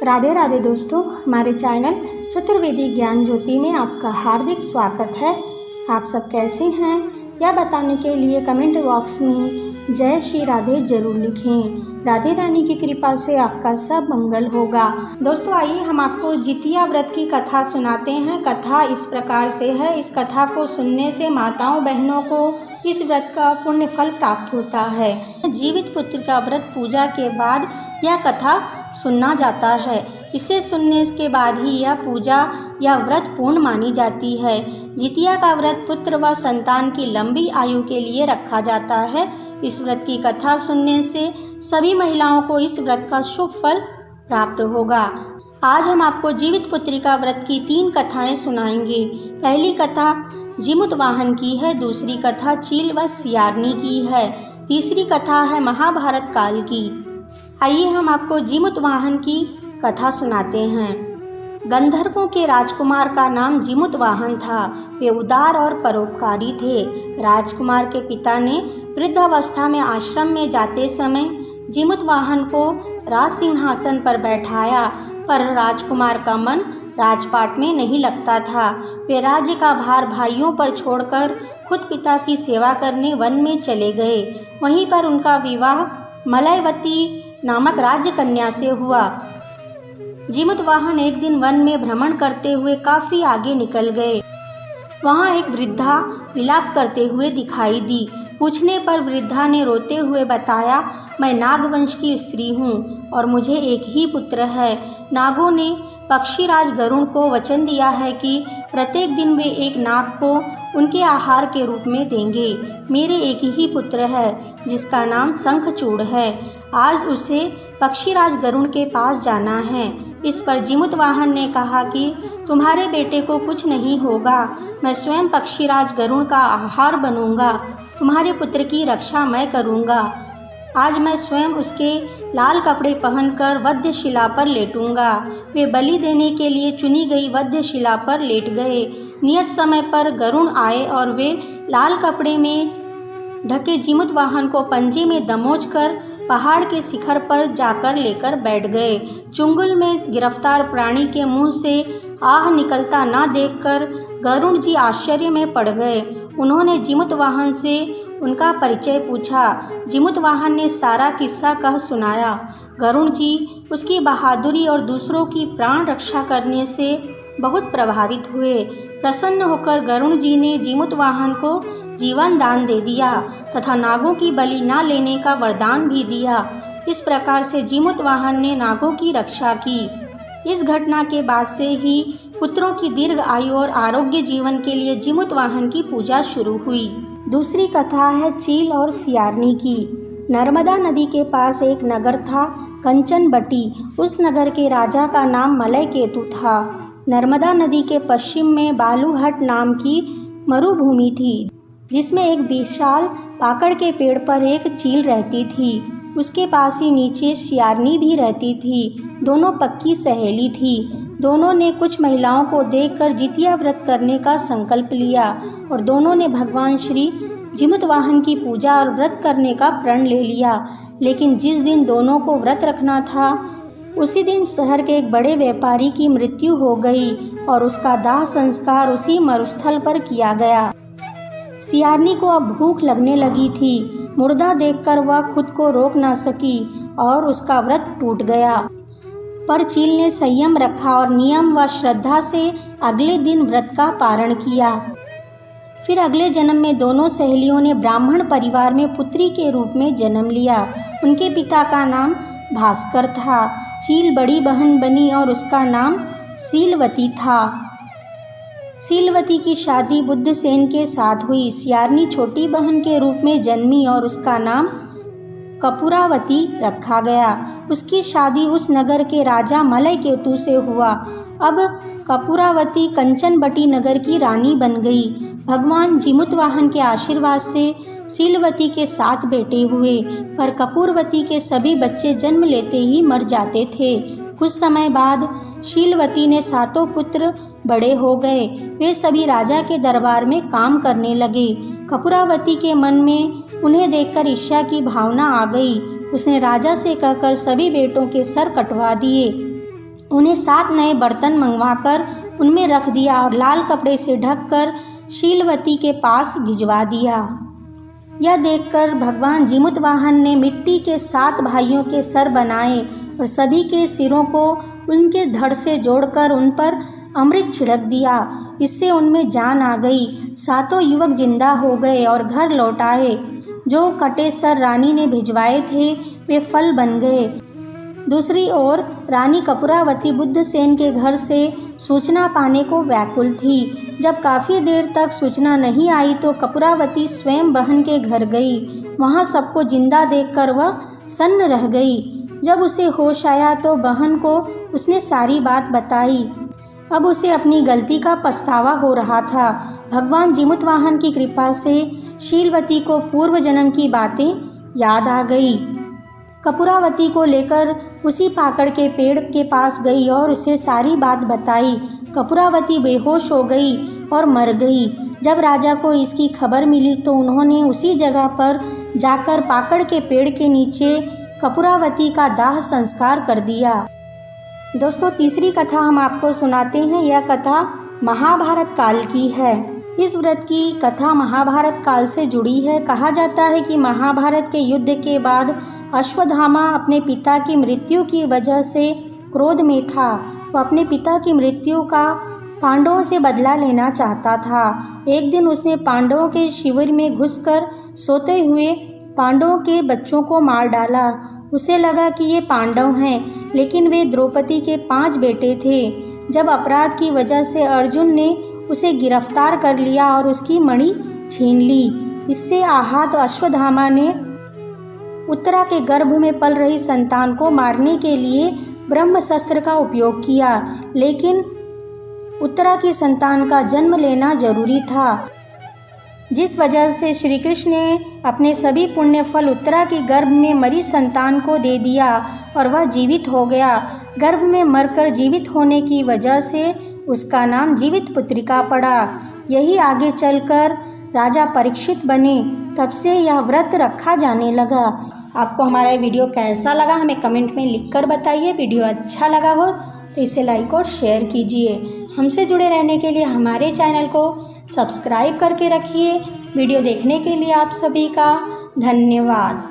राधे राधे दोस्तों, हमारे चैनल चतुर्वेदी ज्ञान ज्योति में आपका हार्दिक स्वागत है। आप सब कैसे हैं यह बताने के लिए कमेंट बॉक्स में जय श्री राधे जरूर लिखें। राधे रानी की कृपा से आपका सब मंगल होगा। दोस्तों आइए हम आपको जितिया व्रत की कथा सुनाते हैं। कथा इस प्रकार से है। इस कथा को सुनने से माताओं बहनों को इस व्रत का पुण्य फल प्राप्त होता है। जीवित पुत्र का व्रत पूजा के बाद यह कथा सुनना जाता है। इसे सुनने के बाद ही यह पूजा या व्रत पूर्ण मानी जाती है। जितिया का व्रत पुत्र व संतान की लंबी आयु के लिए रखा जाता है। इस व्रत की कथा सुनने से सभी महिलाओं को इस व्रत का शुभ फल प्राप्त होगा। आज हम आपको जीवित पुत्री का व्रत की 3 कथाएं सुनाएंगे। पहली कथा जिमुत वाहन की है, दूसरी कथा चील व सियारनी की है, तीसरी कथा है महाभारत काल की। आइए हम आपको जिमुत वाहन की कथा सुनाते हैं। गंधर्वों के राजकुमार का नाम जिमुत वाहन था। वे उदार और परोपकारी थे। राजकुमार के पिता ने वृद्धावस्था में आश्रम में जाते समय जिमुत वाहन को राज सिंहासन पर बैठाया, पर राजकुमार का मन राजपाट में नहीं लगता था। वे राज्य का भार भाइयों पर छोड़कर खुद पिता की सेवा करने वन में चले गए। वहीं पर उनका विवाह मलयवती नामक राजकन्या से हुआ। जिमुत वाहन एक दिन वन में भ्रमण करते हुए काफी आगे निकल गए। वहां एक वृद्धा विलाप करते हुए दिखाई दी। पूछने पर वृद्धा ने रोते हुए बताया, मैं नागवंश की स्त्री हूँ और मुझे एक ही पुत्र है। नागों ने पक्षीराज गरुड़ को वचन दिया है कि प्रत्येक दिन वे एक नाग को उनके आहार के रूप में देंगे। मेरे एक ही पुत्र है जिसका नाम शंखचूड़ है। आज उसे पक्षीराज गरुड़ के पास जाना है। इस पर जिमुत वाहन ने कहा कि तुम्हारे बेटे को कुछ नहीं होगा, मैं स्वयं पक्षीराज गरुड़ का आहार बनूंगा। तुम्हारे पुत्र की रक्षा मैं करूंगा। आज मैं स्वयं उसके लाल कपड़े पहनकर वध्यशिला पर लेटूंगा। वे बलि देने के लिए चुनी गई वध्यशिला पर लेट गए। नियत समय पर गरुड़ आए और वे लाल कपड़े में ढके जिमुत वाहन को पंजे में दमोच कर पहाड़ के शिखर पर जाकर लेकर बैठ गए। चुंगल में गिरफ्तार प्राणी के मुंह से आह निकलता ना देखकर गरुड़ जी आश्चर्य में पड़ गए। उन्होंने जिमुत वाहन से उनका परिचय पूछा। जिमुत वाहन ने सारा किस्सा कह सुनाया। गरुड़ जी उसकी बहादुरी और दूसरों की प्राण रक्षा करने से बहुत प्रभावित हुए। प्रसन्न होकर गरुड़ जी ने जिमुत वाहन को जीवन दान दे दिया तथा नागों की बलि न लेने का वरदान भी दिया। इस प्रकार से जिमुत वाहन ने नागों की रक्षा की। इस घटना के बाद से ही पुत्रों की दीर्घ आयु और आरोग्य जीवन के लिए जिमुत वाहन की पूजा शुरू हुई। दूसरी कथा है चील और सियारनी की। नर्मदा नदी के पास एक नगर था, कंचनबटी। उस नगर के राजा का नाम मलयकेतु था। नर्मदा नदी के पश्चिम में बालूहट नाम की मरुभूमि थी, जिसमें एक विशाल पाकड़ के पेड़ पर एक चील रहती थी। उसके पास ही नीचे सियारनी भी रहती थी। दोनों पक्की सहेली थी। दोनों ने कुछ महिलाओं को देखकर जितिया व्रत करने का संकल्प लिया और दोनों ने भगवान श्री जिमुत वाहन की पूजा और व्रत करने का प्रण ले लिया। लेकिन जिस दिन दोनों को व्रत रखना था उसी दिन शहर के एक बड़े व्यापारी की मृत्यु हो गई और उसका दाह संस्कार उसी मरुस्थल पर किया गया। सियारनी को अब भूख लगने लगी थी। मुर्दा देखकर वह खुद को रोक ना सकी और उसका व्रत टूट गया। पर चील ने संयम रखा और नियम व श्रद्धा से अगले दिन व्रत का पारण किया। फिर अगले जन्म में दोनों सहेलियों ने ब्राह्मण परिवार में पुत्री के रूप में जन्म लिया। उनके पिता का नाम भास्कर था। चील बड़ी बहन बनी और उसका नाम शीलवती था। शीलवती की शादी बुद्धसेन के साथ हुई। सियारनी छोटी बहन के रूप में जन्मी और उसका नाम कपूरावती रखा गया। उसकी शादी उस नगर के राजा मलयकेतु से हुआ। अब कपूरावती कंचनबटी नगर की रानी बन गई। भगवान जिमुत वाहन के आशीर्वाद से शीलवती के 7 बेटे हुए, पर कपूरवती के सभी बच्चे जन्म लेते ही मर जाते थे। कुछ समय बाद शीलवती ने 7 पुत्र बड़े हो गए। वे सभी राजा के दरबार में काम करने लगे। कपूरावती के मन में उन्हें देखकर ईर्ष्या की भावना आ गई। उसने राजा से कहकर सभी बेटों के सर कटवा दिए। उन्हें 7 नए बर्तन मंगवाकर उनमें रख दिया और लाल कपड़े से ढककर शीलवती के पास भिजवा दिया। यह देखकर भगवान जीमूतवाहन ने मिट्टी के 7 भाइयों के सर बनाए और सभी के सिरों को उनके धड़ से जोड़कर उन पर अमृत छिड़क दिया। इससे उनमें जान आ गई। 7 युवक जिंदा हो गए और घर लौट आए। जो कटे सर रानी ने भिजवाए थे वे फल बन गए। दूसरी ओर रानी कपूरावती बुद्धसेन के घर से सूचना पाने को व्याकुल थी। जब काफ़ी देर तक सूचना नहीं आई तो कपूरावती स्वयं बहन के घर गई। वहाँ सबको जिंदा देखकर वह सन्न रह गई। जब उसे होश आया तो बहन को उसने सारी बात बताई। अब उसे अपनी गलती का पछतावा हो रहा था। भगवान जीमूतवाहन की कृपा से शीलवती को पूर्व जन्म की बातें याद आ गई। कपूरावती को लेकर उसी पाकड़ के पेड़ के पास गई और उसे सारी बात बताई। कपूरावती बेहोश हो गई और मर गई। जब राजा को इसकी खबर मिली तो उन्होंने उसी जगह पर जाकर पाकड़ के पेड़ के नीचे कपूरावती का दाह संस्कार कर दिया। दोस्तों, तीसरी कथा हम आपको सुनाते हैं। यह कथा महाभारत काल की है। इस व्रत की कथा महाभारत काल से जुड़ी है। कहा जाता है कि महाभारत के युद्ध के बाद अश्वत्थामा अपने पिता की मृत्यु की वजह से क्रोध में था। वह अपने पिता की मृत्यु का पांडवों से बदला लेना चाहता था। एक दिन उसने पांडवों के शिविर में घुसकर सोते हुए पांडवों के बच्चों को मार डाला। उसे लगा कि ये पांडव हैं, लेकिन वे द्रौपदी के 5 बेटे थे। जब अपराध की वजह से अर्जुन ने उसे गिरफ्तार कर लिया और उसकी मणि छीन ली। इससे आहत अश्वत्थामा ने उत्तरा के गर्भ में पल रही संतान को मारने के लिए ब्रह्मशस्त्र का उपयोग किया, लेकिन उत्तरा की संतान का जन्म लेना जरूरी था, जिस वजह से श्री कृष्ण ने अपने सभी पुण्य फल उत्तरा के गर्भ में मरी संतान को दे दिया और वह जीवित हो गया। गर्भ में मरकर जीवित होने की वजह से उसका नाम जीवित पुत्रिका पड़ा। यही आगे चलकर राजा परीक्षित बने। तब से यह व्रत रखा जाने लगा। आपको हमारा वीडियो कैसा लगा हमें कमेंट में लिखकर बताइए। वीडियो अच्छा लगा हो तो इसे लाइक और शेयर कीजिए। हमसे जुड़े रहने के लिए हमारे चैनल को सब्सक्राइब करके रखिए। वीडियो देखने के लिए आप सभी का धन्यवाद।